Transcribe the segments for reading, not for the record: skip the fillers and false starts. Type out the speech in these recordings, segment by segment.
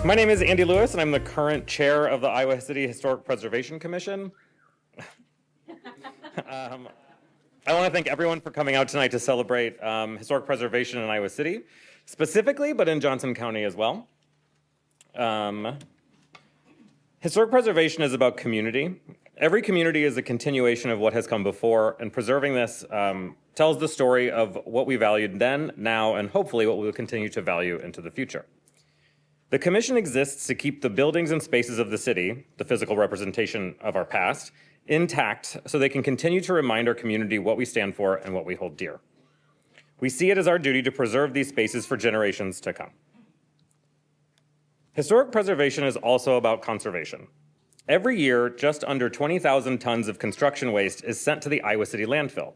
My name is Andy Lewis, and I'm the current chair of the Iowa City Historic Preservation Commission. I want to thank everyone for coming out tonight to celebrate historic preservation in Iowa City, specifically, but in Johnson County as well. Historic preservation is about community. Every community is a continuation of what has come before, and preserving this tells the story of what we valued then, now, and hopefully what we will continue to value into the future. The Commission exists to keep the buildings and spaces of the city, the physical representation of our past, intact so they can continue to remind our community what we stand for and what we hold dear. We see it as our duty to preserve these spaces for generations to come. Historic preservation is also about conservation. Every year, just under 20,000 tons of construction waste is sent to the Iowa City landfill.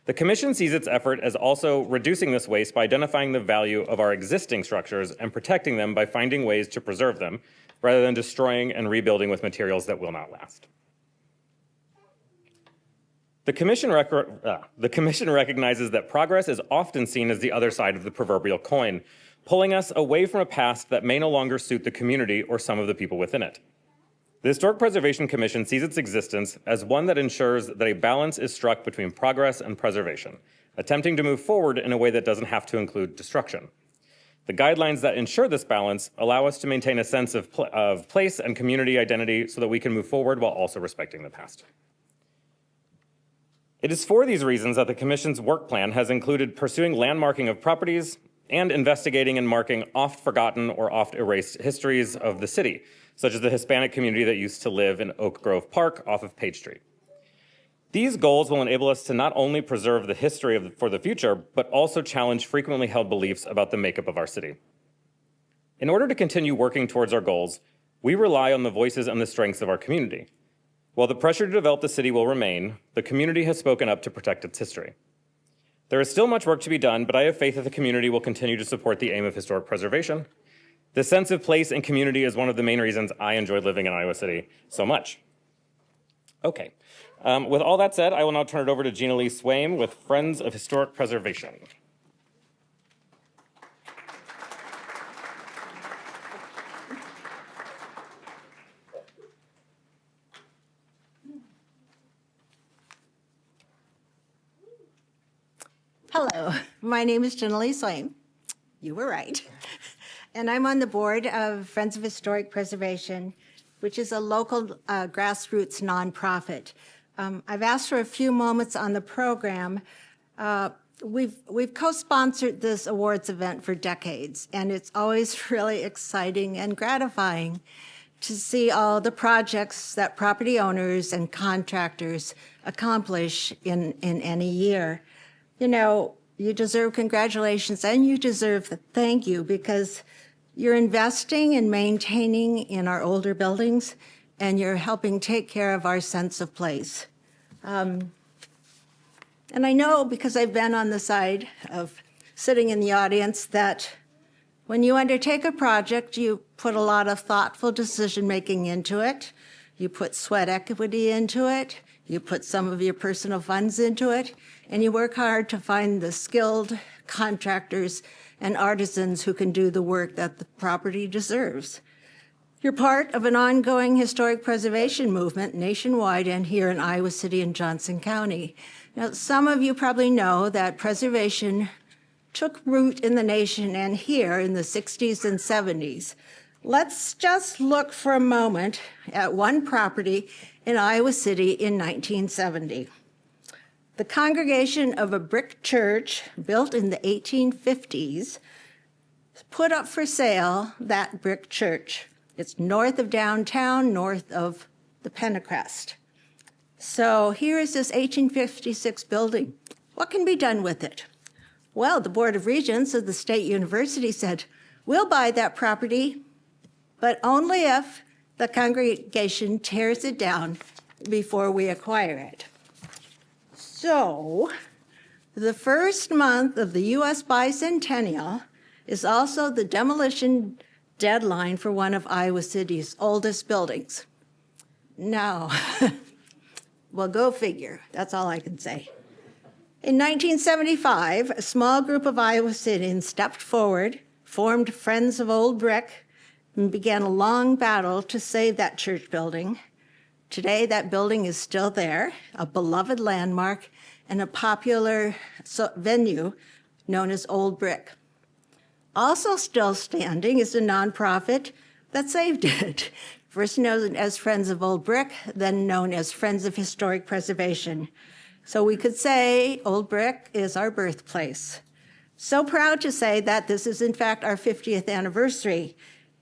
The Commission sees its effort as also reducing this waste by identifying the value of our existing structures and protecting them by finding ways to preserve them, rather than destroying and rebuilding with materials that will not last. The Commission recognizes that progress is often seen as the other side of the proverbial coin, pulling us away from a past that may no longer suit the community or some of the people within it. The Historic Preservation Commission sees its existence as one that ensures that a balance is struck between progress and preservation, attempting to move forward in a way that doesn't have to include destruction. The guidelines that ensure this balance allow us to maintain a sense of place and community identity so that we can move forward while also respecting the past. It is for these reasons that the Commission's work plan has included pursuing landmarking of properties and investigating and marking oft-forgotten or oft-erased histories of the city, such as the Hispanic community that used to live in Oak Grove Park off of Page Street. These goals will enable us to not only preserve the history for the future, but also challenge frequently held beliefs about the makeup of our city. In order to continue working towards our goals, we rely on the voices and the strengths of our community. While the pressure to develop the city will remain, the community has spoken up to protect its history. There is still much work to be done, but I have faith that the community will continue to support the aim of historic preservation. The sense of place and community is one of the main reasons I enjoy living in Iowa City so much. Okay, with all that said, I will now turn it over to Gina Lee Swaim with Friends of Historic Preservation. Hello, my name is Gina Lee Swaim. You were right. And I'm on the board of Friends of Historic Preservation, which is a local grassroots nonprofit. I've asked for a few moments on the program. We've co-sponsored this awards event for decades, and it's always really exciting and gratifying to see all the projects that property owners and contractors accomplish in any year. You know, you deserve congratulations and you deserve the thank you because you're investing and maintaining in our older buildings and you're helping take care of our sense of place. And I know because I've been on the side of sitting in the audience that when you undertake a project, you put a lot of thoughtful decision-making into it. You put sweat equity into it. You put some of your personal funds into it, and you work hard to find the skilled contractors and artisans who can do the work that the property deserves. You're part of an ongoing historic preservation movement nationwide and here in Iowa City and Johnson County. Now, some of you probably know that preservation took root in the nation and here in the 60s and 70s. Let's just look for a moment at one property in Iowa City in 1970. The congregation of a brick church built in the 1850s put up for sale that brick church. It's north of downtown, north of the Pentecrest. So here is this 1856 building. What can be done with it? Well, the Board of Regents of the State University said, we'll buy that property, but only if the congregation tears it down before we acquire it. So, the first month of the U.S. bicentennial is also the demolition deadline for one of Iowa City's oldest buildings. Now, well, go figure. That's all I can say. In 1975, a small group of Iowa Cityans stepped forward, formed Friends of Old Brick, and began a long battle to save that church building. Today, that building is still there, a beloved landmark and a popular venue known as Old Brick. Also still standing is a nonprofit that saved it, first known as Friends of Old Brick, then known as Friends of Historic Preservation. So we could say Old Brick is our birthplace. So proud to say that this is in fact our 50th anniversary.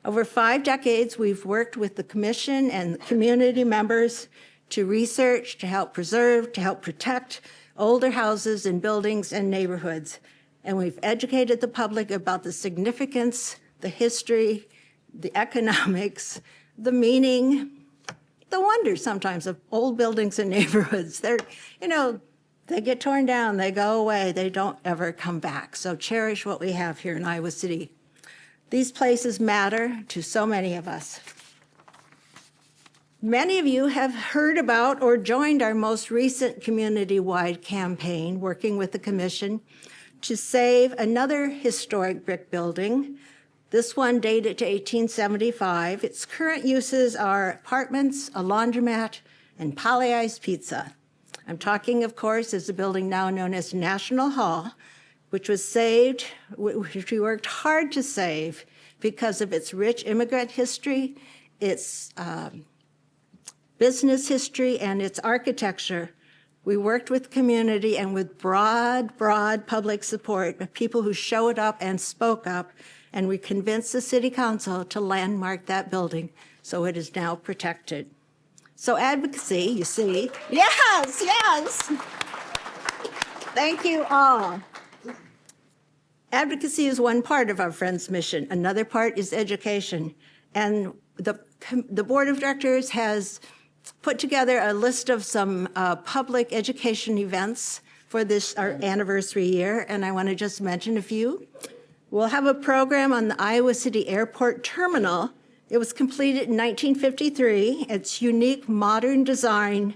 Over 5 decades, we've worked with the commission and community members to research, to help preserve, to help protect older houses and buildings and neighborhoods. And we've educated the public about the significance, the history, the economics, the meaning, the wonder sometimes of old buildings and neighborhoods. They get torn down, they go away, they don't ever come back. So cherish what we have here in Iowa City. These places matter to so many of us. Many of you have heard about or joined our most recent community-wide campaign working with the commission to save another historic brick building. This one dated to 1875. Its current uses are apartments, a laundromat, and Polly-Ice Pizza. I'm talking, of course, is a building now known as National Hall, which was saved, which we worked hard to save because of its rich immigrant history, its business history, and its architecture. We worked with community and with broad public support of people who showed up and spoke up, and we convinced the city council to landmark that building, so it is now protected. So advocacy, you see, yes. Thank you all. Advocacy is one part of our Friends mission. Another part is education. And the board of directors has put together a list of some public education events for this, our anniversary year, and I want to just mention a few. We'll have a program on the Iowa City Airport Terminal. It was completed in 1953. Its unique modern design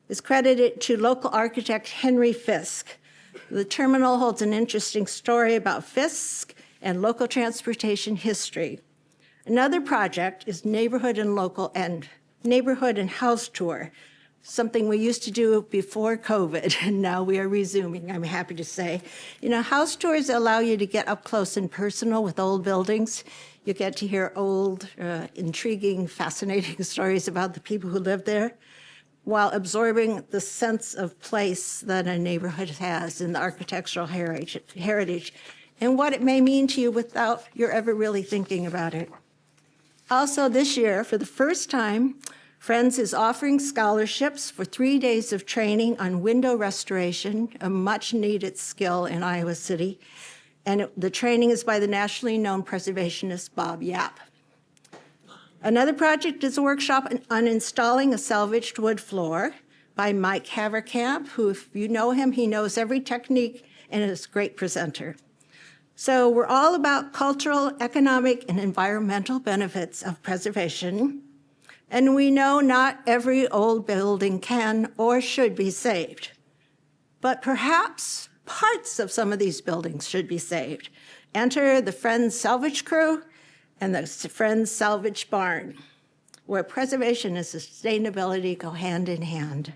is credited to local architect Henry Fisk. The terminal holds an interesting story about Fisk and local transportation history. Another project is neighborhood and house tour, something we used to do before COVID, and now we are resuming, I'm happy to say. House tours allow you to get up close and personal with old buildings. You get to hear old, intriguing, fascinating stories about the people who lived there, while absorbing the sense of place that a neighborhood has in the architectural heritage and what it may mean to you without you're ever really thinking about it. Also this year, for the first time, Friends is offering scholarships for 3 days of training on window restoration, a much needed skill in Iowa City. And the training is by the nationally known preservationist Bob Yap. Another project is a workshop on installing a salvaged wood floor by Mike Haverkamp, who, if you know him, he knows every technique and is a great presenter. So we're all about cultural, economic, and environmental benefits of preservation. And we know not every old building can or should be saved. But perhaps parts of some of these buildings should be saved. Enter the Friends Salvage Crew and the Friends Salvage Barn, where preservation and sustainability go hand in hand.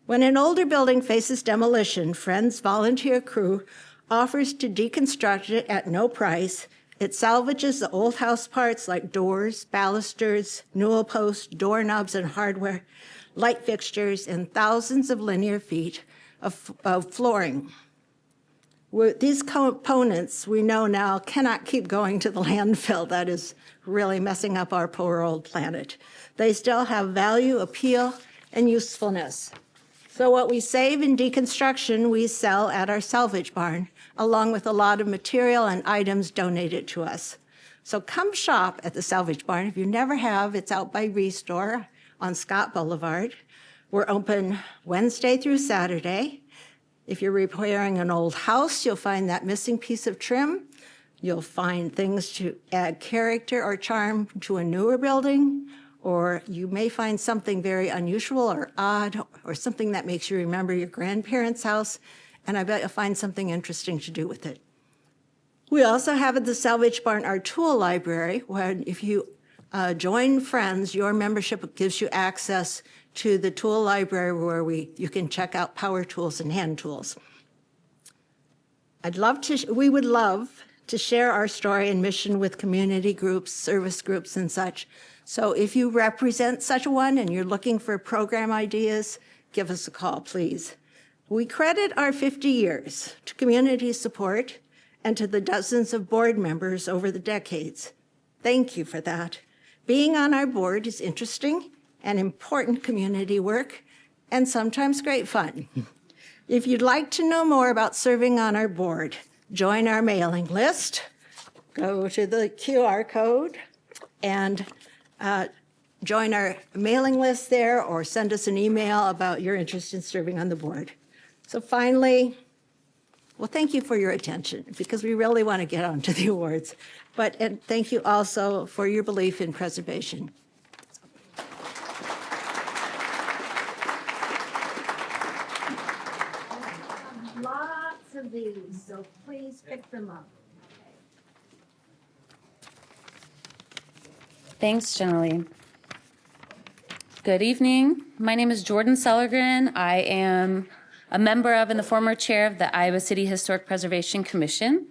When an older building faces demolition, Friends volunteer crew offers to deconstruct it at no price. It salvages the old house parts like doors, balusters, newel posts, doorknobs and hardware, light fixtures, and thousands of linear feet of flooring. These components, we know now, cannot keep going to the landfill. That is really messing up our poor old planet. They still have value, appeal, and usefulness. So what we save in deconstruction, we sell at our salvage barn, along with a lot of material and items donated to us. So come shop at the salvage barn. If you never have, it's out by Restore on Scott Boulevard. We're open Wednesday through Saturday. If you're repairing an old house, you'll find that missing piece of trim. You'll find things to add character or charm to a newer building, or you may find something very unusual or odd, or something that makes you remember your grandparents' house, and I bet you'll find something interesting to do with it. We also have at the Salvage Barn our tool library, where if you join Friends, your membership gives you access to the tool library where you can check out power tools and hand tools. We would love to share our story and mission with community groups, service groups, and such. So if you represent such one and you're looking for program ideas, give us a call, please. We credit our 50 years to community support and to the dozens of board members over the decades. Thank you for that. Being on our board is interesting and important community work, and sometimes great fun. If you'd like to know more about serving on our board, join our mailing list, go to the QR code, and join our mailing list there, or send us an email about your interest in serving on the board. So finally, well, thank you for your attention, because we really want to get on to the awards. And thank you also for your belief in preservation. Lots of these, so please pick them up. Thanks, Jenny. Good evening. My name is Jordan Sellergren. I am a member of and the former chair of the Iowa City Historic Preservation Commission.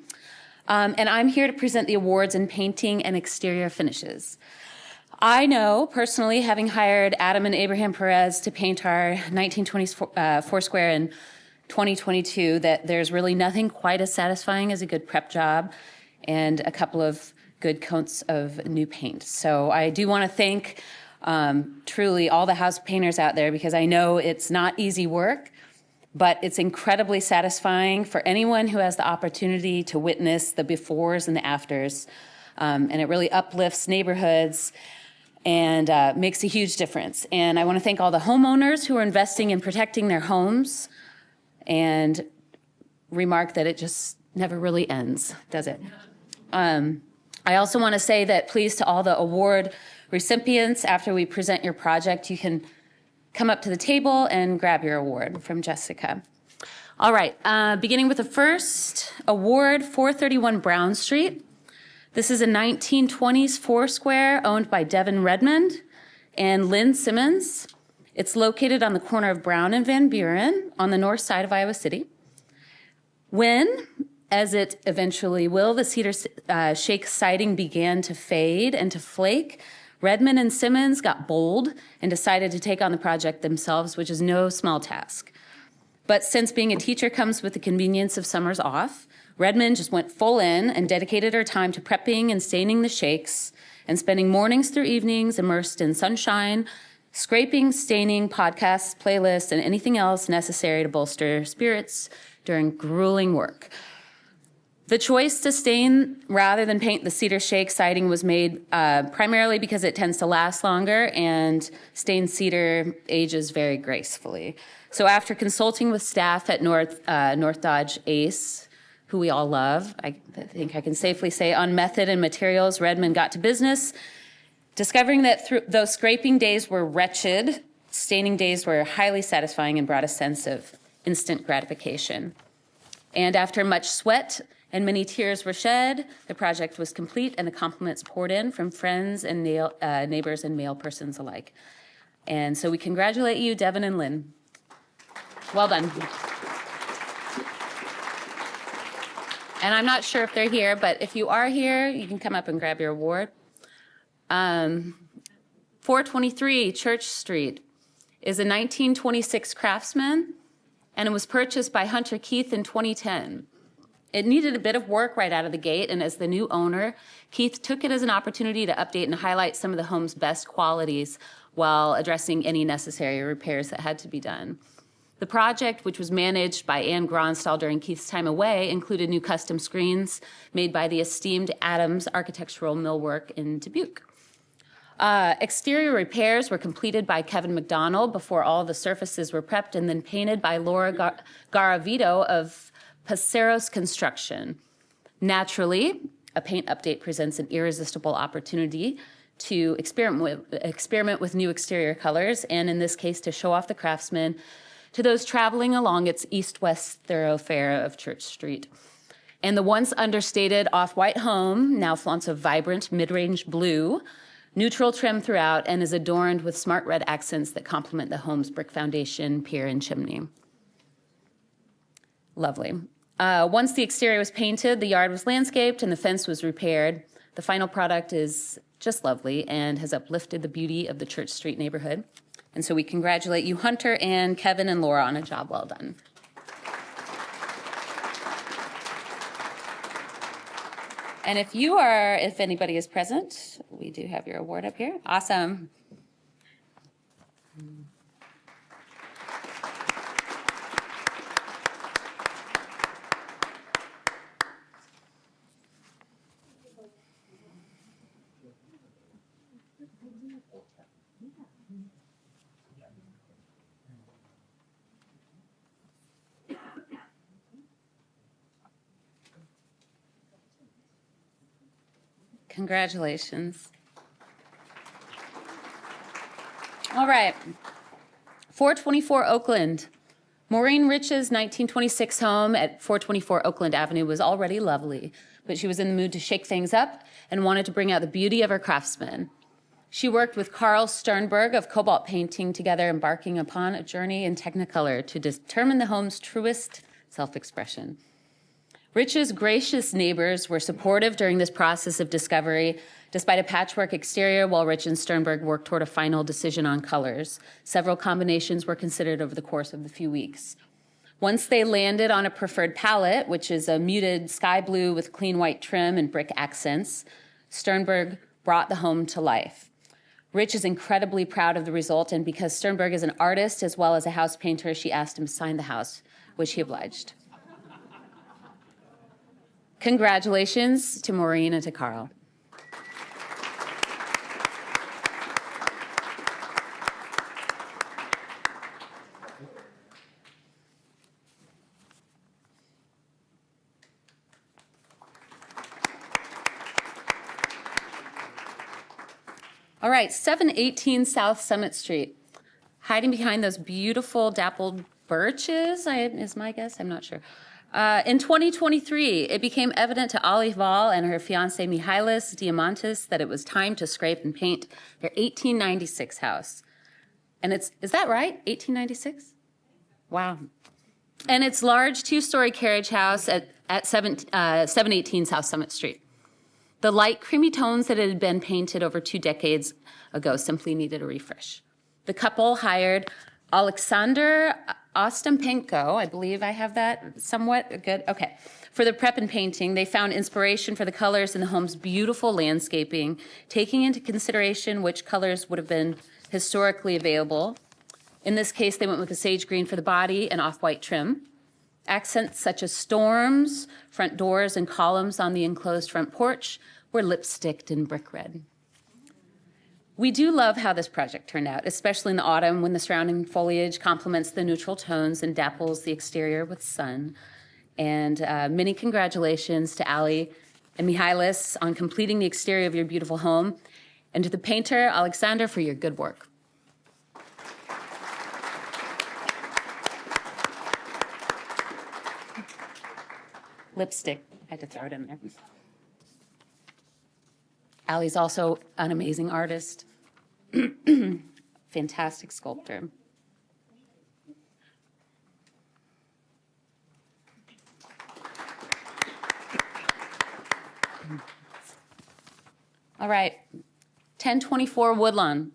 And I'm here to present the awards in painting and exterior finishes. I know personally, having hired Adam and Abraham Perez to paint our 1920s Foursquare in 2022, that there's really nothing quite as satisfying as a good prep job and a couple of good coats of new paint. So I do want to thank truly all the house painters out there, because I know it's not easy work, but it's incredibly satisfying for anyone who has the opportunity to witness the befores and the afters. And it really uplifts neighborhoods and makes a huge difference. And I want to thank all the homeowners who are investing in protecting their homes, and remark that it just never really ends, does it? I also want to say that please, to all the award recipients, after we present your project, you can come up to the table and grab your award from Jessica. All right, beginning with the first award, 431 Brown Street. This is a 1920s Foursquare owned by Devin Redmond and Lynn Simmons. It's located on the corner of Brown and Van Buren on the north side of Iowa City. When, as it eventually will, the cedar shake siding began to fade and to flake, Redmond and Simmons got bold and decided to take on the project themselves, which is no small task. But since being a teacher comes with the convenience of summers off, Redmond just went full in and dedicated her time to prepping and staining the shakes and spending mornings through evenings immersed in sunshine, scraping, staining, podcasts, playlists, and anything else necessary to bolster spirits during grueling work. The choice to stain rather than paint the cedar shake siding was made primarily because it tends to last longer, and stained cedar ages very gracefully. So after consulting with staff at North Dodge ACE, who we all love, I think I can safely say, on method and materials, Redmond got to business, discovering that though scraping days were wretched, staining days were highly satisfying and brought a sense of instant gratification. And after much sweat and many tears were shed, the project was complete and the compliments poured in from friends and neighbors and male persons alike. And so we congratulate you, Devin and Lynn. Well done. And I'm not sure if they're here, but if you are here, you can come up and grab your award. 423 Church Street is a 1926 Craftsman, and it was purchased by Hunter Keith in 2010. It needed a bit of work right out of the gate, and as the new owner, Keith took it as an opportunity to update and highlight some of the home's best qualities while addressing any necessary repairs that had to be done. The project, which was managed by Ann Gronstal during Keith's time away, included new custom screens made by the esteemed Adams Architectural Millwork in Dubuque. Exterior repairs were completed by Kevin McDonald before all the surfaces were prepped and then painted by Laura Garavito of Paceros Construction. Naturally, a paint update presents an irresistible opportunity to experiment with new exterior colors, and in this case, to show off the Craftsman to those traveling along its east-west thoroughfare of Church Street. And the once understated off-white home now flaunts a vibrant mid-range blue, neutral trim throughout, and is adorned with smart red accents that complement the home's brick foundation, pier, and chimney. Lovely. Once the exterior was painted, the yard was landscaped, and the fence was repaired. The final product is just lovely and has uplifted the beauty of the Church Street neighborhood. And so we congratulate you, Hunter, and Kevin and Laura, on a job well done. And if anybody is present, we do have your award up here. Awesome. Congratulations. All right. 424 Oakland. Maureen Rich's 1926 home at 424 Oakland Avenue was already lovely, but she was in the mood to shake things up and wanted to bring out the beauty of her craftsmen. She worked with Carl Sternberg of Cobalt Painting together, embarking upon a journey in Technicolor to determine the home's truest self-expression. Rich's gracious neighbors were supportive during this process of discovery, despite a patchwork exterior, while Rich and Sternberg worked toward a final decision on colors. Several combinations were considered over the course of the few weeks. Once they landed on a preferred palette, which is a muted sky blue with clean white trim and brick accents, Sternberg brought the home to life. Rich is incredibly proud of the result, and because Sternberg is an artist as well as a house painter, she asked him to sign the house, which he obliged. Congratulations to Maureen and to Carl. All right, 718 South Summit Street. Hiding behind those beautiful dappled birches, is my guess, I'm not sure. In 2023, it became evident to Ollie Val and her fiancé Mihalis Diamantis that it was time to scrape and paint their 1896 house. And is that right? 1896? Wow. And its large two-story carriage house at 718 South Summit Street. The light creamy tones that had been painted over 2 decades ago simply needed a refresh. The couple hired Alexander Ostempenko, I believe I have that somewhat good, okay. For the prep and painting, they found inspiration for the colors in the home's beautiful landscaping, taking into consideration which colors would have been historically available. In this case, they went with a sage green for the body and off-white trim. Accents such as storms, front doors, and columns on the enclosed front porch were lipsticked in brick red. We do love how this project turned out, especially in the autumn when the surrounding foliage complements the neutral tones and dapples the exterior with sun. And many congratulations to Ali and Mihalis on completing the exterior of your beautiful home, and to the painter, Alexander, for your good work. Lipstick, I had to throw it in there. Ali's also an amazing artist, fantastic sculptor. All right, 1024 Woodlawn.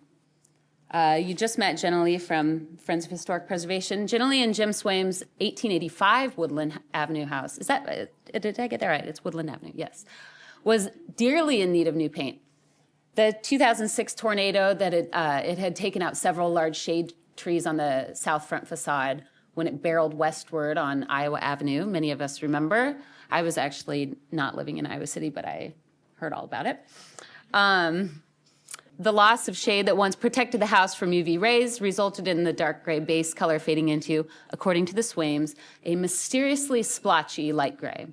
You just met Jenna Lee from Friends of Historic Preservation. Jenna Lee and Jim Swaim's 1885 Woodland Avenue house. Did I get that right? It's Woodland Avenue, yes. Was dearly in need of new paint. The 2006 tornado that it had taken out several large shade trees on the south front facade when it barreled westward on Iowa Avenue. Many of us remember. I was actually not living in Iowa City, but I heard all about it. The loss of shade that once protected the house from UV rays resulted in the dark gray base color fading into, according to the Swaims, a mysteriously splotchy light gray.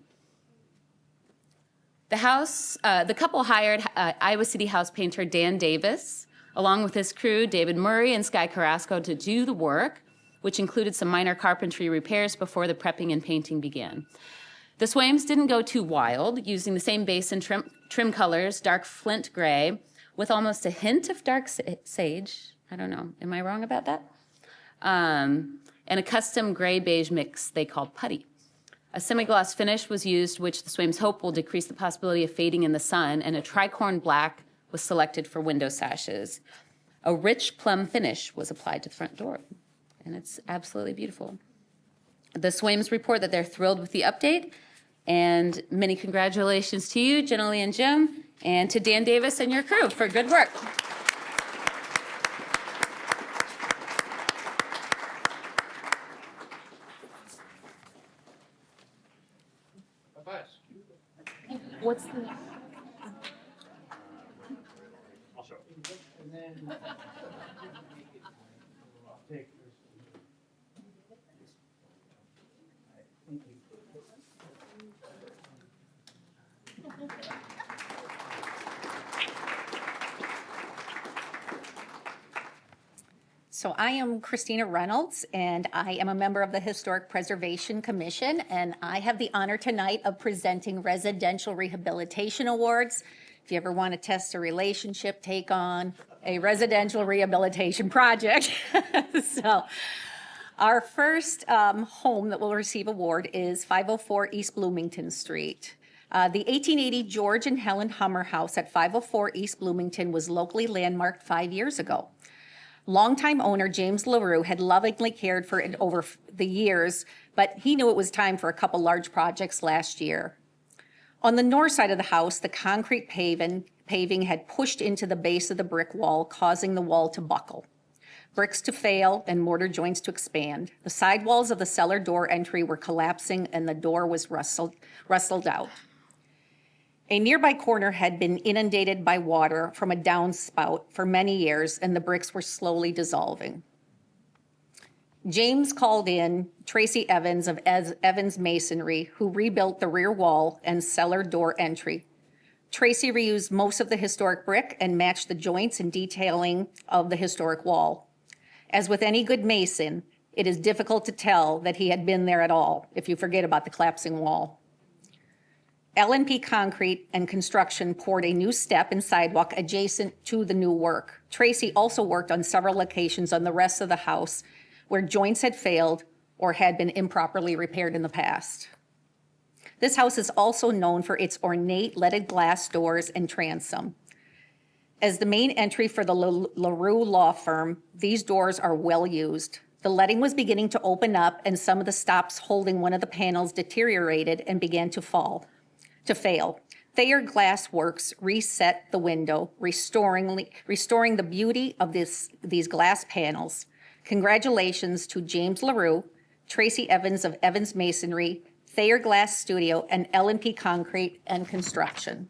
The couple hired Iowa City house painter Dan Davis, along with his crew, David Murray and Sky Carrasco, to do the work, which included some minor carpentry repairs before the prepping and painting began. The Swains didn't go too wild, using the same base and trim colors, dark flint gray, with almost a hint of dark sage. I don't know, am I wrong about that? And a custom gray-beige mix they called putty. A semi-gloss finish was used, which the Swains hope will decrease the possibility of fading in the sun, and a tricorn black was selected for window sashes. A rich plum finish was applied to the front door, and it's absolutely beautiful. The Swains report that they're thrilled with the update, and many congratulations to you, Jenna Lee and Jim, and to Dan Davis and your crew for good work. What's the... I'll show. So I am Christina Reynolds, and I am a member of the Historic Preservation Commission, and I have the honor tonight of presenting Residential Rehabilitation Awards. If you ever want to test a relationship, take on a residential rehabilitation project. So our first home that will receive award is 504 East Bloomington Street. The 1880 George and Helen Hummer House at 504 East Bloomington was locally landmarked 5 years ago. Longtime owner James LaRue had lovingly cared for it over the years, but he knew it was time for a couple large projects last year. On the north side of the house, the concrete paving had pushed into the base of the brick wall, causing the wall to buckle, bricks to fail, and mortar joints to expand. The side walls of the cellar door entry were collapsing, and the door was rustled out. A nearby corner had been inundated by water from a downspout for many years, and the bricks were slowly dissolving. James called in Tracy Evans of Evans Masonry, who rebuilt the rear wall and cellar door entry. Tracy reused most of the historic brick and matched the joints and detailing of the historic wall. As with any good mason, it is difficult to tell that he had been there at all if you forget about the collapsing wall. L&P Concrete and Construction poured a new step and sidewalk adjacent to the new work. Tracy also worked on several locations on the rest of the house where joints had failed or had been improperly repaired in the past. This house is also known for its ornate leaded glass doors and transom. As the main entry for the LaRue law firm, these doors are well used. The leading was beginning to open up, and some of the stops holding one of the panels deteriorated and began to fail. Thayer Glass Works reset the window, restoring the beauty of these glass panels. Congratulations to James LaRue, Tracy Evans of Evans Masonry, Thayer Glass Studio, and L&P Concrete and Construction.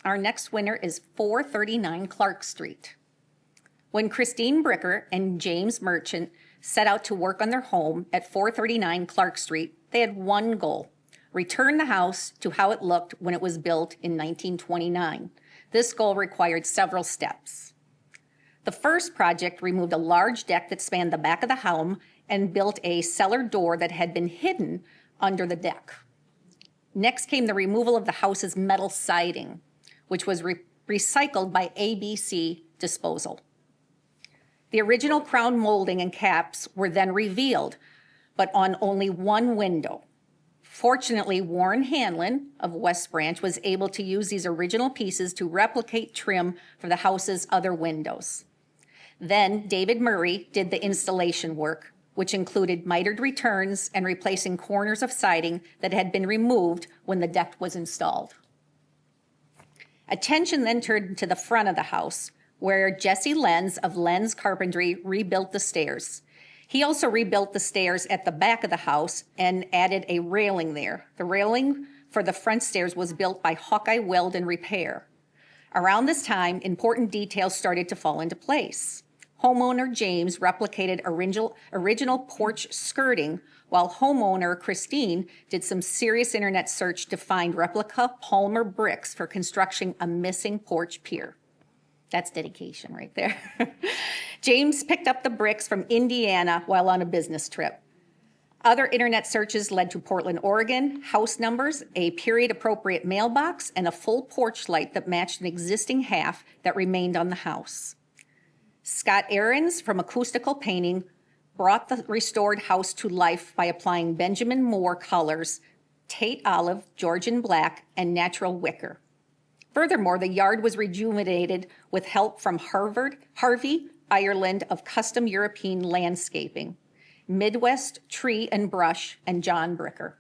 Our next winner is 439 Clark Street. When Christine Bricker and James Merchant set out to work on their home at 439 Clark Street, they had one goal: return the house to how it looked when it was built in 1929. This goal required several steps. The first project removed a large deck that spanned the back of the home and built a cellar door that had been hidden under the deck. Next came the removal of the house's metal siding, which was recycled by ABC Disposal. The original crown molding and caps were then revealed, but on only one window. Fortunately, Warren Hanlon of West Branch was able to use these original pieces to replicate trim for the house's other windows. Then David Murray did the installation work, which included mitered returns and replacing corners of siding that had been removed when the deck was installed. Attention then turned to the front of the house, where Jesse Lenz of Lenz Carpentry rebuilt the stairs. He also rebuilt the stairs at the back of the house and added a railing there. The railing for the front stairs was built by Hawkeye Weld and Repair. Around this time, important details started to fall into place. Homeowner James replicated original porch skirting, while homeowner Christine did some serious internet search to find replica Palmer bricks for constructing a missing porch pier. That's dedication right there. James picked up the bricks from Indiana while on a business trip. Other internet searches led to Portland, Oregon, house numbers, a period-appropriate mailbox, and a full porch light that matched an existing half that remained on the house. Scott Ahrens from Acoustical Painting brought the restored house to life by applying Benjamin Moore colors, Tate Olive, Georgian Black, and natural wicker. Furthermore, the yard was rejuvenated with help from Harvey Ireland of Custom European Landscaping, Midwest Tree and Brush, and John Bricker.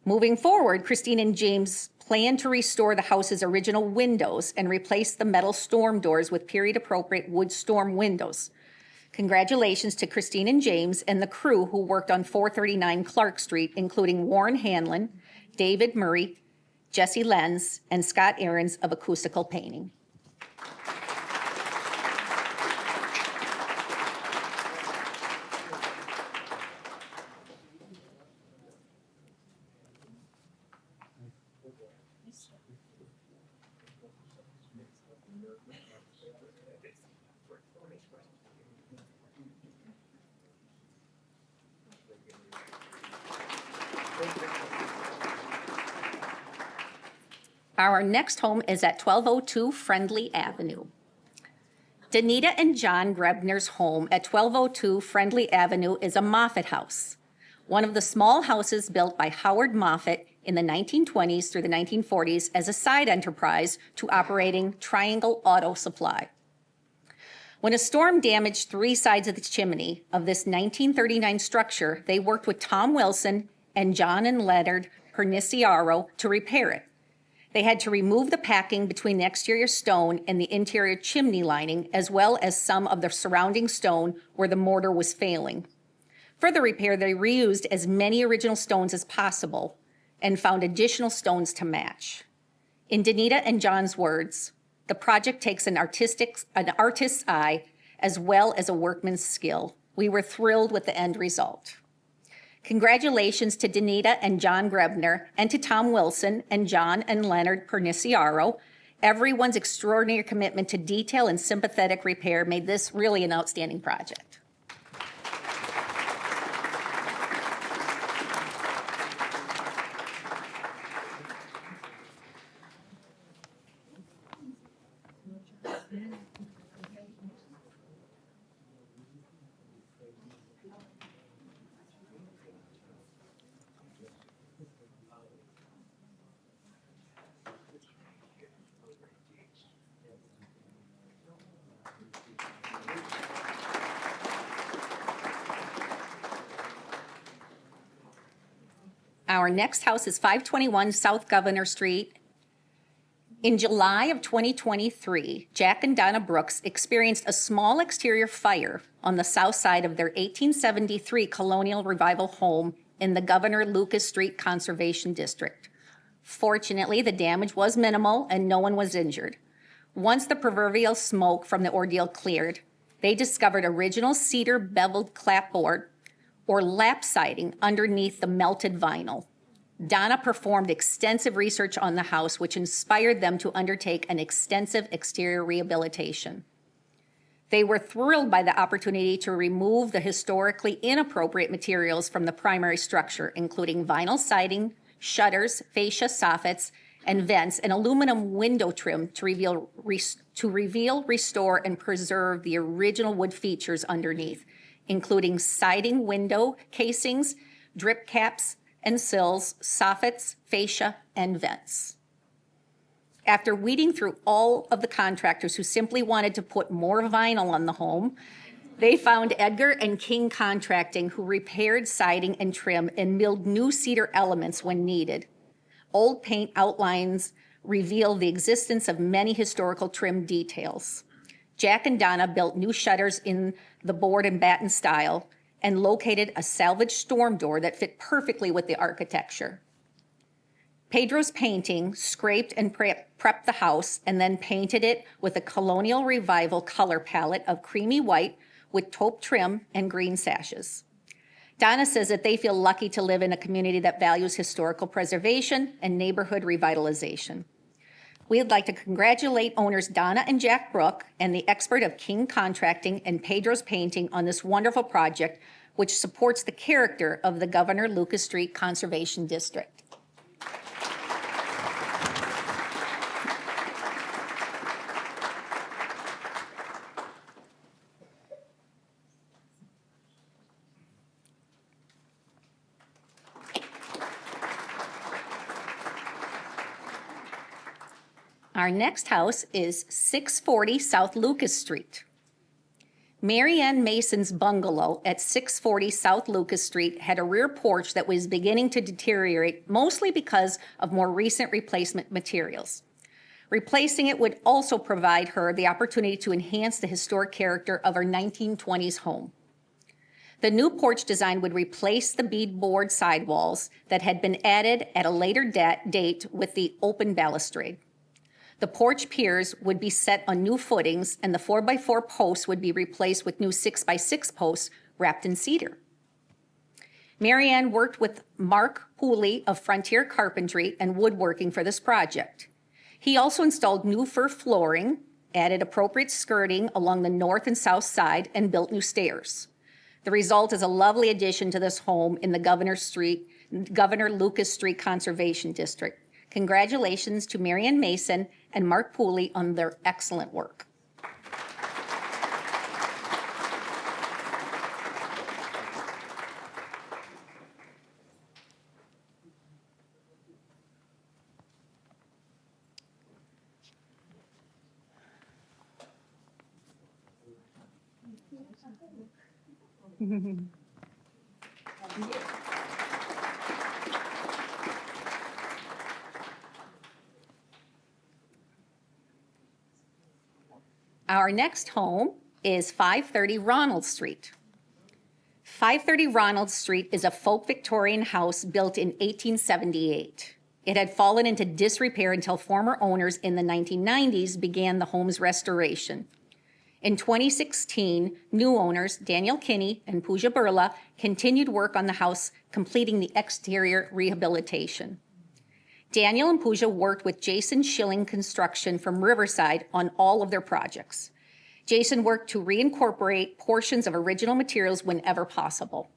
Moving forward, Christine and James planned to restore the house's original windows and replace the metal storm doors with period-appropriate wood storm windows. Congratulations to Christine and James and the crew who worked on 439 Clark Street, including Warren Hanlon, David Murray, Jesse Lenz, and Scott Ahrens of Acoustical Painting. Our next home is at 1202 Friendly Avenue. Danita and John Grebner's home at 1202 Friendly Avenue is a Moffett house, one of the small houses built by Howard Moffett in the 1920s through the 1940s as a side enterprise to operating Triangle Auto Supply. When a storm damaged 3 sides of the chimney of this 1939 structure, they worked with Tom Wilson and John and Leonard Perniciaro to repair it. They had to remove the packing between the exterior stone and the interior chimney lining, as well as some of the surrounding stone where the mortar was failing. For the repair, they reused as many original stones as possible and found additional stones to match. In Danita and John's words, the project takes an artist's eye as well as a workman's skill. We were thrilled with the end result. Congratulations to Danita and John Grebner and to Tom Wilson and John and Leonard Perniciaro. Everyone's extraordinary commitment to detail and sympathetic repair made this really an outstanding project. Our next house is 521 South Governor Street. In July of 2023, Jack and Donna Brooks experienced a small exterior fire on the south side of their 1873 Colonial Revival home in the Governor Lucas Street Conservation District. Fortunately, the damage was minimal and no one was injured. Once the proverbial smoke from the ordeal cleared, they discovered original cedar beveled clapboard or lap siding underneath the melted vinyl. Donna performed extensive research on the house, which inspired them to undertake an extensive exterior rehabilitation. They were thrilled by the opportunity to remove the historically inappropriate materials from the primary structure, including vinyl siding, shutters, fascia soffits, and vents, and aluminum window trim to reveal, restore, and preserve the original wood features underneath, including siding window casings, drip caps and sills, soffits, fascia, and vents. After weeding through all of the contractors who simply wanted to put more vinyl on the home, they found Edgar and King Contracting, who repaired siding and trim and milled new cedar elements when needed. Old paint outlines reveal the existence of many historical trim details. Jack and Donna built new shutters in the board and batten style and located a salvage storm door that fit perfectly with the architecture. Pedro's painting scraped and prepped the house and then painted it with a colonial revival color palette of creamy white with taupe trim and green sashes. Donna says that they feel lucky to live in a community that values historical preservation and neighborhood revitalization. We'd like to congratulate owners Donna and Jack Brook and the expert of King Contracting and Pedro's Painting on this wonderful project, which supports the character of the Governor Lucas Street Conservation District. Our next house is 640 South Lucas Street. Mary Ann Mason's bungalow at 640 South Lucas Street had a rear porch that was beginning to deteriorate, mostly because of more recent replacement materials. Replacing it would also provide her the opportunity to enhance the historic character of her 1920s home. The new porch design would replace the beadboard sidewalls that had been added at a later date with the open balustrade. The porch piers would be set on new footings, and the 4x4 posts would be replaced with new 6x6 posts wrapped in cedar. Mary Ann worked with Mark Pooley of Frontier Carpentry and Woodworking for this project. He also installed new fir flooring, added appropriate skirting along the north and south side, and built new stairs. The result is a lovely addition to this home in the Governor Lucas Street Conservation District. Congratulations to Mary Ann Mason and Mark Pooley on their excellent work. Our next home is 530 Ronald Street. 530 Ronald Street is a folk Victorian house built in 1878. It had fallen into disrepair until former owners in the 1990s began the home's restoration. In 2016, new owners Daniel Kinney and Pooja Birla continued work on the house, completing the exterior rehabilitation. Daniel and Pooja worked with Jason Schilling Construction from Riverside on all of their projects. Jason worked to reincorporate portions of original materials whenever possible.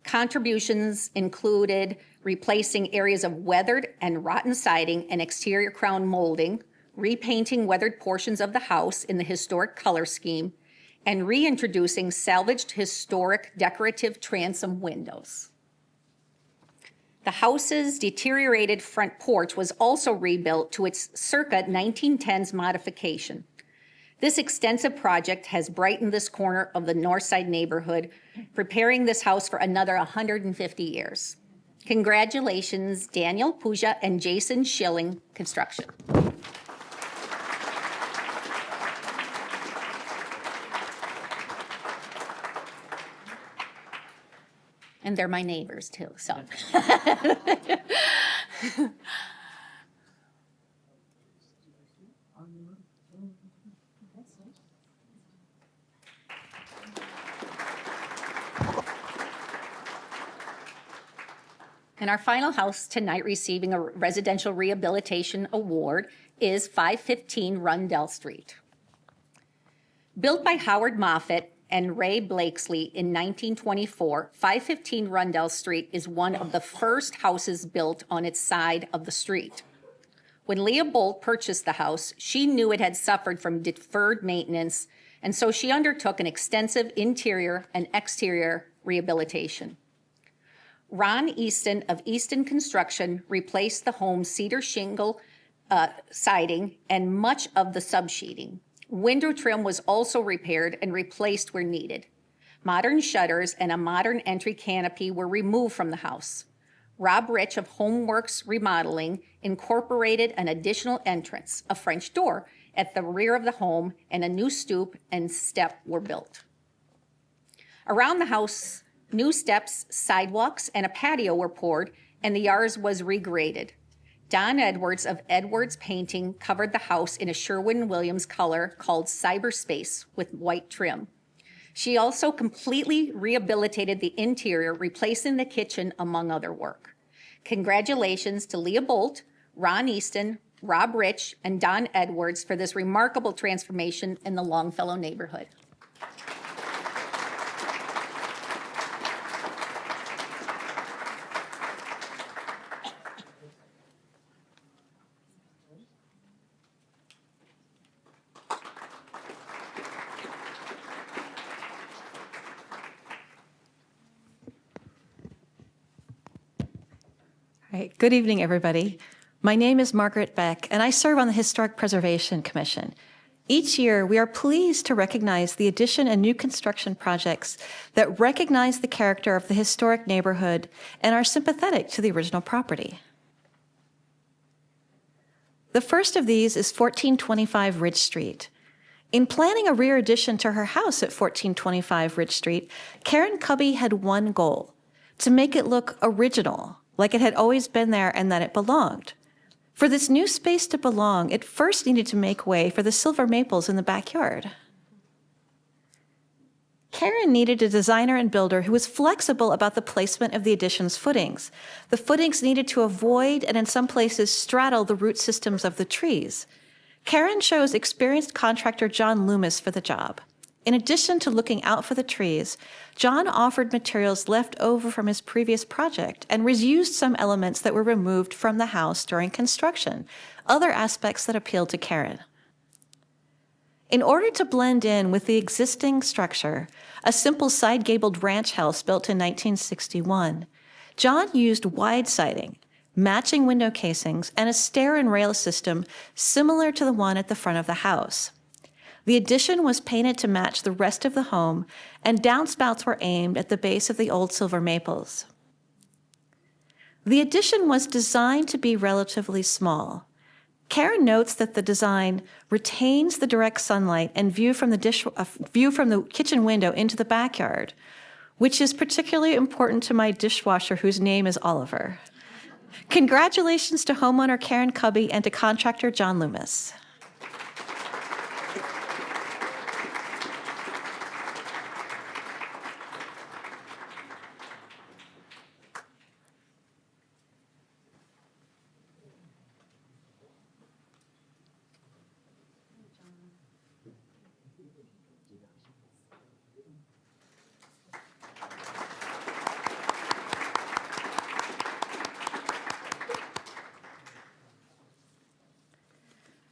Contributions included replacing areas of weathered and rotten siding and exterior crown molding, repainting weathered portions of the house in the historic color scheme, and reintroducing salvaged historic decorative transom windows. The house's deteriorated front porch was also rebuilt to its circa 1910s modification. This extensive project has brightened this corner of the North Side neighborhood, preparing this house for another 150 years. Congratulations, Daniel, Pooja, and Jason Schilling Construction. And they're my neighbors too, so. And our final house tonight receiving a residential rehabilitation award is 515 Rundell Street. Built by Howard Moffett and Ray Blakesley in 1924, 515 Rundell Street is one of the first houses built on its side of the street. When Leah Bolt purchased the house, she knew it had suffered from deferred maintenance, and so she undertook an extensive interior and exterior rehabilitation. Ron Easton of Easton Construction replaced the home's cedar shingle siding and much of the subsheeting. Window trim was also repaired and replaced where needed. Modern shutters and a modern entry canopy were removed from the house. Rob Rich of Homeworks Remodeling incorporated an additional entrance, a French door, at the rear of the home, and a new stoop and step were built. Around the house, new steps, sidewalks, and a patio were poured, and the yard was regraded. Don Edwards of Edwards Painting covered the house in a Sherwin-Williams color called Cyberspace with white trim. She also completely rehabilitated the interior, replacing the kitchen, among other work. Congratulations to Leah Bolt, Ron Easton, Rob Rich, and Don Edwards for this remarkable transformation in the Longfellow neighborhood. All right. Good evening, everybody. My name is Margaret Beck, and I serve on the Historic Preservation Commission. Each year, we are pleased to recognize the addition and new construction projects that recognize the character of the historic neighborhood and are sympathetic to the original property. The first of these is 1425 Ridge Street. In planning a rear addition to her house at 1425 Ridge Street, Karen Cubby had one goal: to make it look original, like it had always been there and that it belonged. For this new space to belong, it first needed to make way for the silver maples in the backyard. Karen needed a designer and builder who was flexible about the placement of the addition's footings. The footings needed to avoid and in some places straddle the root systems of the trees. Karen chose experienced contractor John Loomis for the job. In addition to looking out for the trees, John offered materials left over from his previous project and reused some elements that were removed from the house during construction, other aspects that appealed to Karen. In order to blend in with the existing structure, a simple side-gabled ranch house built in 1961, John used wide siding, matching window casings, and a stair and rail system similar to the one at the front of the house. The addition was painted to match the rest of the home, and downspouts were aimed at the base of the old silver maples. The addition was designed to be relatively small. Karen notes that the design retains the direct sunlight and view from the kitchen window into the backyard, which is particularly important to my dishwasher, whose name is Oliver. Congratulations to homeowner Karen Cubby and to contractor John Loomis.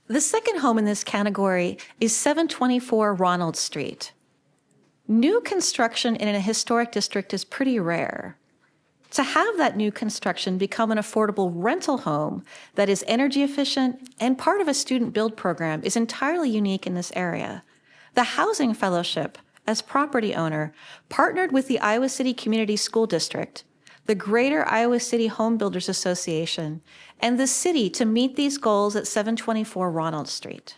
The second home in this category is 724 Ronald Street. New construction in a historic district is pretty rare. To have that new construction become an affordable rental home that is energy efficient and part of a student build program is entirely unique in this area. The Housing Fellowship, as property owner, partnered with the Iowa City Community School District, the Greater Iowa City Home Builders Association, and the city to meet these goals at 724 Ronald Street.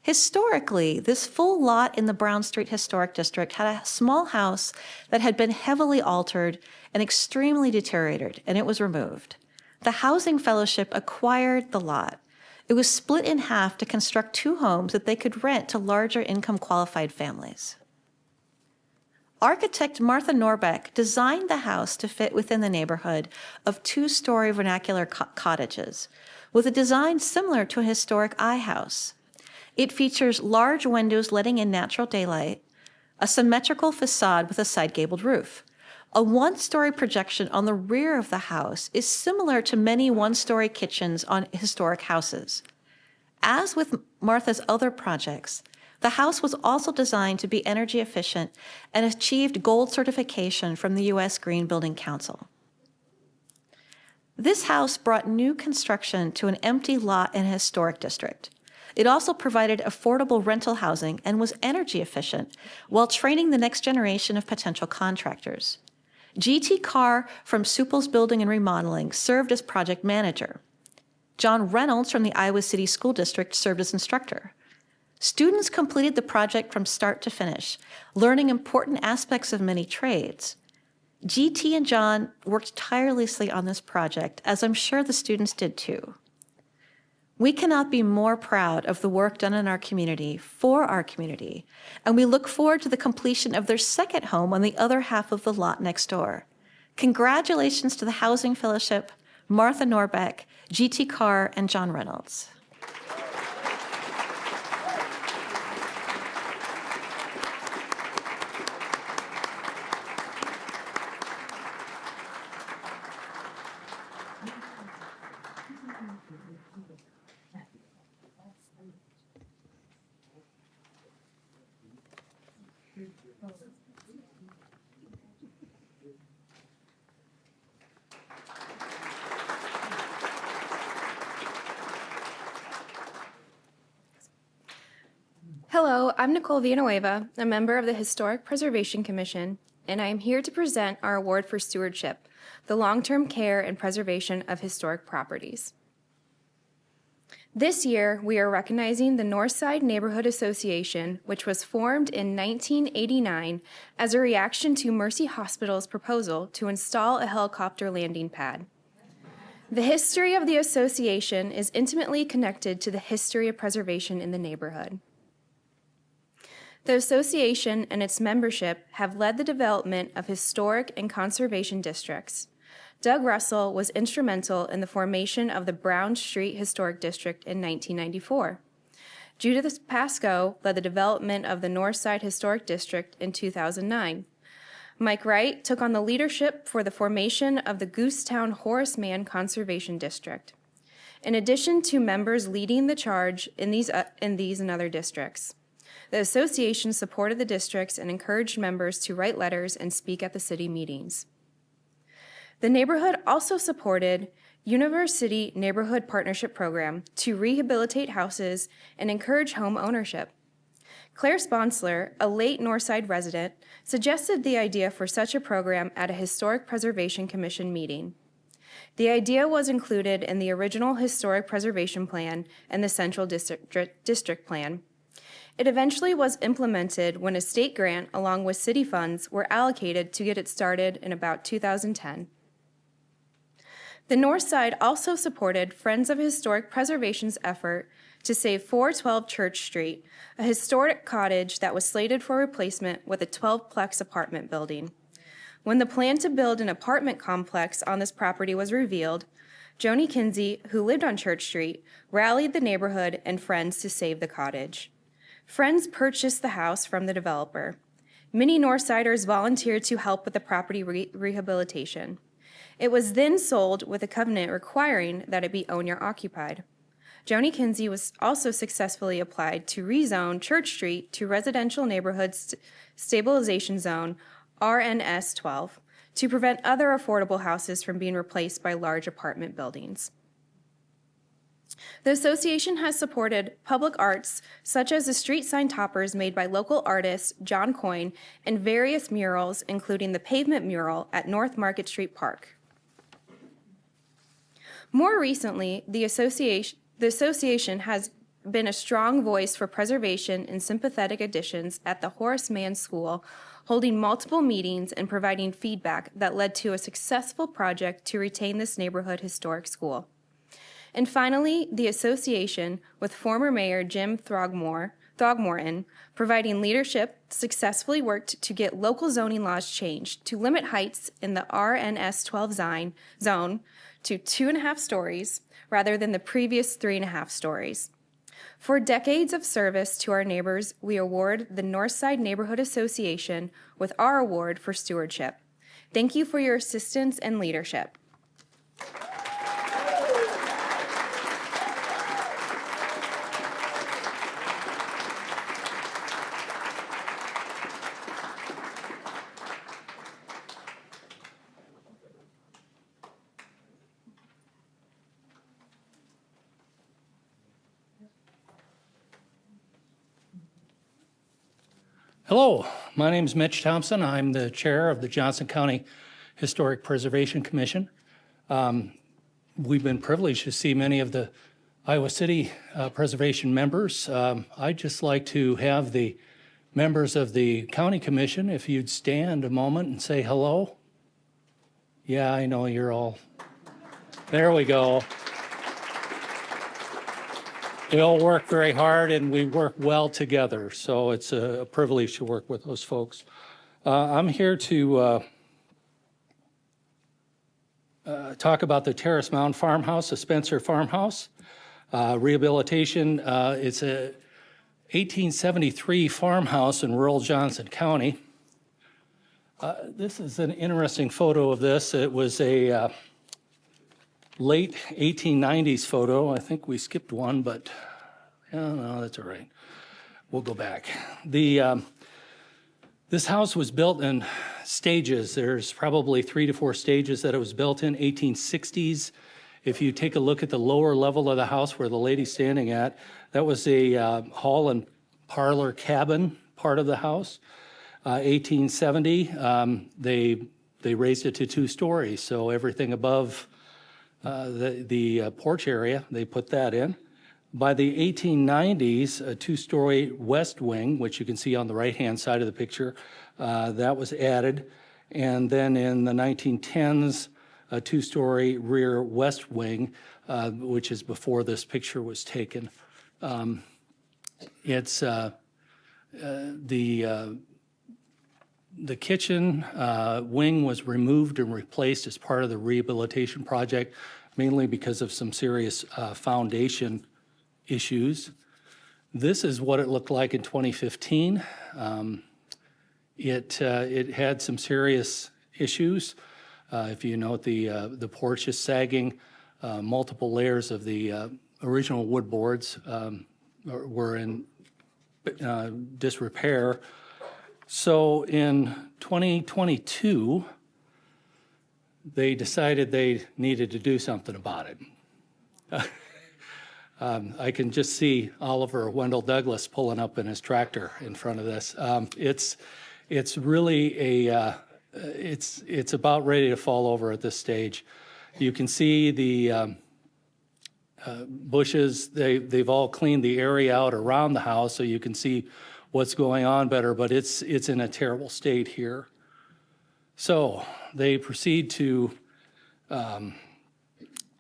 Historically, this full lot in the Brown Street Historic District had a small house that had been heavily altered and extremely deteriorated, and it was removed. The Housing Fellowship acquired the lot. It was split in half to construct two homes that they could rent to larger income qualified families. Architect Martha Norbeck designed the house to fit within the neighborhood of two-story vernacular cottages, with a design similar to a historic I house. It features large windows letting in natural daylight, a symmetrical facade with a side-gabled roof. A one-story projection on the rear of the house is similar to many one-story kitchens on historic houses. As with Martha's other projects, the house was also designed to be energy efficient and achieved gold certification from the U.S. Green Building Council. This house brought new construction to an empty lot in a historic district. It also provided affordable rental housing and was energy efficient while training the next generation of potential contractors. G.T. Carr from Supple's Building and Remodeling served as project manager. John Reynolds from the Iowa City School District served as instructor. Students completed the project from start to finish, learning important aspects of many trades. GT and John worked tirelessly on this project, as I'm sure the students did too. We cannot be more proud of the work done in our community for our community, and we look forward to the completion of their second home on the other half of the lot next door. Congratulations to the Housing Fellowship, Martha Norbeck, GT Carr, and John Reynolds. Hello, I'm Nicole Villanueva, a member of the Historic Preservation Commission, and I am here to present our award for stewardship, the long-term care and preservation of historic properties. This year, we are recognizing the Northside Neighborhood Association, which was formed in 1989 as a reaction to Mercy Hospital's proposal to install a helicopter landing pad. The history of the association is intimately connected to the history of preservation in the neighborhood. The association and its membership have led the development of historic and conservation districts. Doug Russell was instrumental in the formation of the Brown Street Historic District in 1994. Judith Pascoe led the development of the Northside Historic District in 2009. Mike Wright took on the leadership for the formation of the Goosetown Horace Mann Conservation District, in addition to members leading the charge in these and other districts. The association supported the districts and encouraged members to write letters and speak at the city meetings. The neighborhood also supported University Neighborhood Partnership Program to rehabilitate houses and encourage home ownership. Claire Sponsler, a late Northside resident, suggested the idea for such a program at a Historic Preservation Commission meeting. The idea was included in the original Historic Preservation Plan and the Central District Plan. It eventually was implemented when a state grant along with city funds were allocated to get it started in about 2010. The North Side also supported Friends of Historic Preservation's effort to save 412 Church Street, a historic cottage that was slated for replacement with a 12-plex apartment building. When the plan to build an apartment complex on this property was revealed, Joni Kinsey, who lived on Church Street, rallied the neighborhood and friends to save the cottage. Friends purchased the house from the developer. Many Northsiders volunteered to help with the property rehabilitation. It was then sold with a covenant requiring that it be owned or occupied. Joni Kinsey was also successfully applied to rezone Church Street to Residential Neighborhood Stabilization Zone, RNS 12, to prevent other affordable houses from being replaced by large apartment buildings. The association has supported public arts, such as the street sign toppers made by local artist John Coyne and various murals, including the pavement mural at North Market Street Park. More recently, the association has been a strong voice for preservation and sympathetic additions at the Horace Mann School, holding multiple meetings and providing feedback that led to a successful project to retain this neighborhood historic school. And finally, the association, with former Mayor Jim Throgmorton, providing leadership, successfully worked to get local zoning laws changed to limit heights in the RNS 12 zone to 2.5 stories rather than the previous 3.5 stories. For decades of service to our neighbors, we award the Northside Neighborhood Association with our award for stewardship. Thank you for your assistance and leadership. Hello, my name is Mitch Thompson. I'm the chair of the Johnson County Historic Preservation Commission. we've been privileged to see many of the Iowa City Preservation members. I'd just like to have the members of the County Commission, if you'd stand a moment and say hello. Yeah, I know you're all, there we go. We all work very hard and we work well together, so it's a privilege to work with those folks. I'm here to talk about the Terrace Mound Farmhouse, the Spencer Farmhouse. Rehabilitation, it's a 1873 farmhouse in rural Johnson County. This is an interesting photo of this. It was a late 1890s photo. I think we skipped one, but no, that's all right. We'll go back. This house was built in stages. There's probably 3 to 4 stages that it was built in, 1860s. If you take a look at the lower level of the house where the lady's standing at, that was a hall and parlor cabin part of the house. 1870, they raised it to 2 stories, so everything above the porch area, they put that in. By the 1890s, a 2-story west wing, which you can see on the right-hand side of the picture, that was added. And then in the 1910s, a 2-story rear west wing, which is before this picture was taken. It's the kitchen wing was removed and replaced as part of the rehabilitation project, mainly because of some serious foundation issues. This is what it looked like in 2015. It had some serious issues. If you note, the porch is sagging. Multiple layers of the original wood boards were in disrepair. So in 2022, they decided they needed to do something about it. I can just see Oliver Wendell Douglas pulling up in his tractor in front of this. It's really it's about ready to fall over at this stage. You can see the bushes. They've all cleaned the area out around the house, so you can see what's going on better. But it's in a terrible state here. So they proceed to add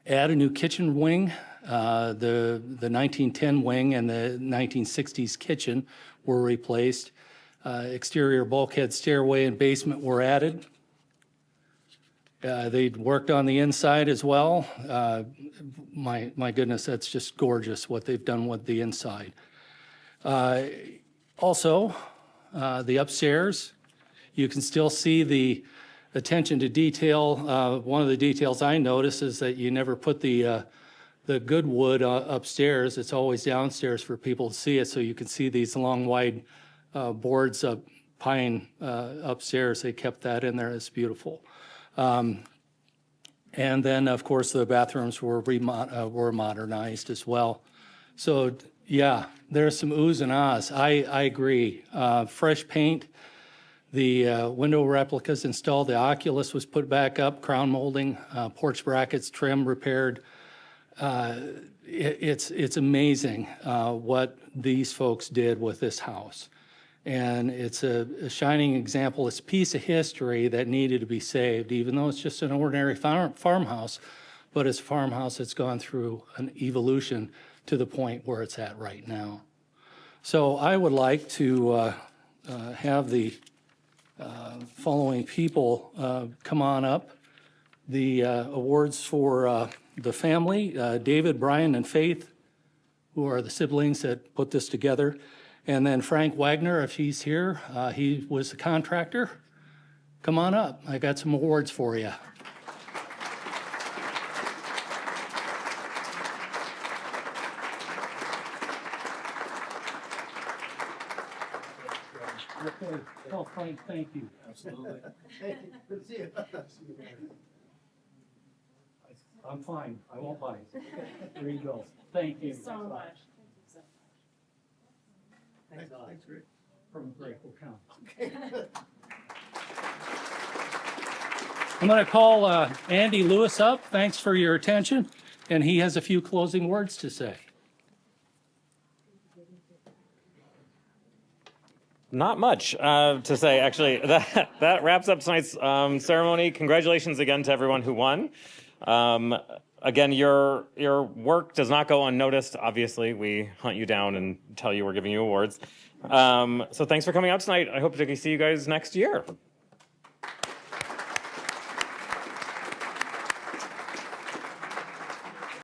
a new kitchen wing. The 1910 wing and the 1960s kitchen were replaced. Exterior bulkhead stairway and basement were added. They'd worked on the inside as well. My goodness, that's just gorgeous what they've done with the inside. Also, the upstairs, you can still see the attention to detail. One of the details I noticed is that you never put the good wood upstairs. It's always downstairs for people to see it, so you can see these long, wide boards of pine upstairs. They kept that in there. It's beautiful. And then, of course, the bathrooms were modernized as well. So, yeah, there's some oohs and ahs. I agree. Fresh paint. The window replicas installed. The oculus was put back up. Crown molding, porch brackets, trim repaired. It's amazing what these folks did with this house. And it's a shining example. It's a piece of history that needed to be saved, even though it's just an ordinary farmhouse. But it's a farmhouse that's gone through an evolution to the point where it's at right now. So I would like to have the following people come on up. The awards for the family, David, Brian, and Faith, who are the siblings that put this together. And then Frank Wagner, if he's here, he was a contractor. Come on up. I got some awards for you. Okay. Oh, Frank, thank you. Absolutely. Thank you. Good to see you. I'm fine. I won't bite. There you go. Thank you so much. Thanks, Rick. From grateful county. Okay. I'm going to call Andy Lewis up. Thanks for your attention. And he has a few closing words to say. Not much to say, actually. That wraps up tonight's ceremony. Congratulations again to everyone who won. Again, your work does not go unnoticed. Obviously, we hunt you down and tell you we're giving you awards. So thanks for coming out tonight. I hope to see you guys next year.